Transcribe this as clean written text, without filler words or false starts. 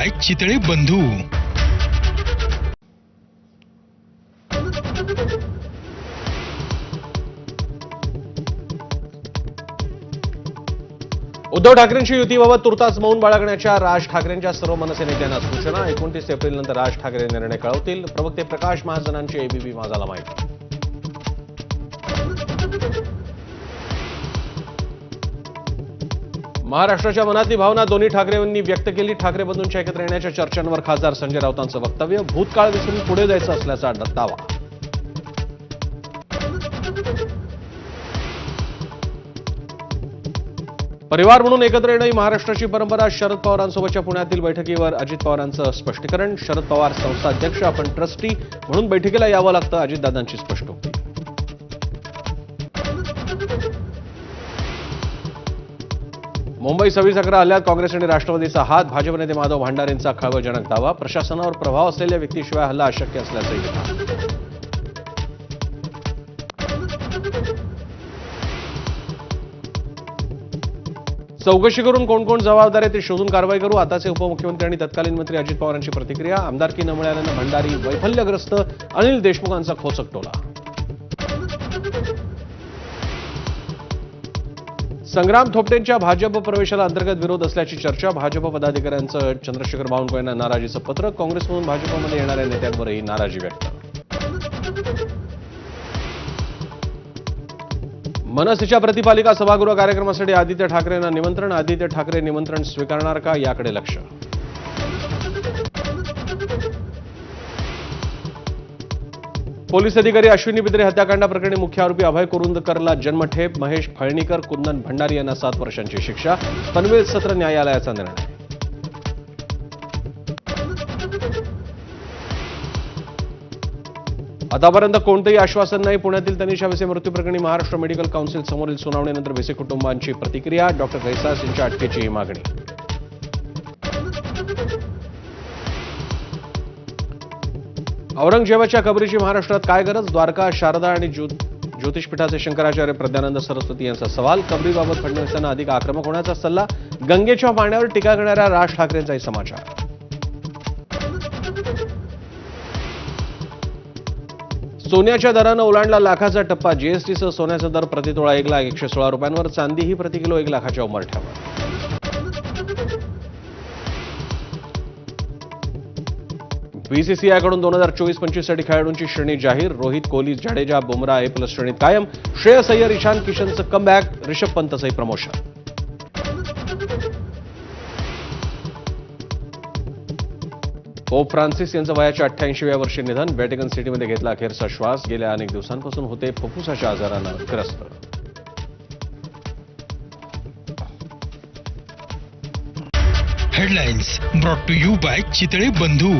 Bye Chitale बंधू. उद्धव ठाकरेंची युतीबाबत तुर्तास मौन बाळगण्याच्या राज ठाकरेंच्या सर्व मनसे नेत्यांना सूचना. 29 एप्रिलनंतर राज ठाकरे निर्णय कळवतील. प्रवक्ते प्रकाश महाजनांची एबीपी माझाला माहिती. महाराष्ट्राच्या मनातली भावना दोन्ही ठाकरेंनी व्यक्त केली. ठाकरे बंधूंच्या एकत्र येण्याच्या चर्चांवर खासदार संजय राऊतांचं वक्तव्य. भूतकाळ विसरून पुढे जायचं असल्याचा दावा. परिवार म्हणून एकत्र येणं ही महाराष्ट्राची परंपरा. शरद पवारांसोबतच्या पुण्यातील बैठकीवर अजित पवारांचं स्पष्टीकरण. शरद पवार संस्था अध्यक्ष, आपण ट्रस्टी म्हणून बैठकीला यावं लागतं, अजितदादांची स्पष्टोक्ती. मुंबई 26/11 हल्ल्यात काँग्रेस आणि राष्ट्रवादीचा हात. भाजप नेते माधव भांडारेंचा खळबळजनक दावा. प्रशासनावर प्रभाव असलेल्या व्यक्तीशिवाय हल्ला अशक्य असल्याचंही विधान. चौकशी करून कोण कोण जबाबदार आहे ते शोधून कारवाई करू. आताचे उपमुख्यमंत्री आणि तत्कालीन मंत्री अजित पवारांची प्रतिक्रिया. आमदारकी न मिळाल्यानं भंडारी वैफल्यग्रस्त. अनिल देशमुखांचा खोचक टोला. संग्राम थोपटेंच्या भाजप प्रवेशाला अंतर्गत विरोध असल्याची चर्चा. भाजप पदाधिकाऱ्यांचं चंद्रशेखर बावनकुळेंना नाराजीचं पत्र. काँग्रेसमधून भाजपमध्ये येणाऱ्या नेत्यांवरही नाराजी व्यक्त. मनसेच्या प्रतिपालिका सभागृह कार्यक्रमासाठी आदित्य ठाकरेंना निमंत्रण. आदित्य ठाकरे निमंत्रण स्वीकारणार का, याकडे लक्ष. पोलीस अधिकारी अश्विनी बिद्रे हत्याकांडाप्रकरणी मुख्य आरोपी अभय कुरुंदकरला जन्मठेप. महेश फळणीकर, कुंदन भंडारी यांना 7 वर्षांची शिक्षा. पनवेल सत्र न्यायालयाचा निर्णय. आतापर्यंत कोणतंही आश्वासन नाही. पुण्यातील तनिषा भिसे मृत्यू प्रकरणी महाराष्ट्र मेडिकल काउन्सिल समोरील सुनावणीनंतर भिसे कुटुंबांची प्रतिक्रिया. डॉक्टर कैसास यांच्या अटकेची मागणी. औरंगजेबाच्या कबरीची महाराष्ट्रात काय गरज. द्वारका, शारदा आणि ज्योतिषपीठाचे शंकराचार्य प्रज्ञानंद सरस्वती यांचा सवाल. कबरीबाबत फडणवीसांना अधिक आक्रमक होण्याचा सल्ला. गंगेच्या पाण्यावर टीका करणाऱ्या राज ठाकरेंचाही समाचार. सोन्याच्या दरानं ओलांडला लाखाचा टप्पा. जीएसटीसह सोन्याचा दर प्रतितोळा 1,01,16 रुपयांवर. चांदी ही प्रतिकिलो 1 लाखाच्या उंबरठ्यावर. बीसीसीआयकडून 2024-25 साठी खेळाडूंची श्रेणी जाहीर. रोहित, कोहली, जाडेजा, बुमराह A+ श्रेणीत कायम. श्रेयस अय्यर, ईशान किशनचं कमबॅक. ऋषभ पंतचंही प्रमोशन. पोप फ्रान्सिस यांचं वयाच्या 88व्या वर्षी निधन. व्हॅटिकन सिटीमध्ये घेतला अखेरचा श्वास. गेल्या अनेक दिवसांपासून होते फुफ्फुसाच्या आजारानं ग्रस्त. Headlines brought to you by Chitale बंधू.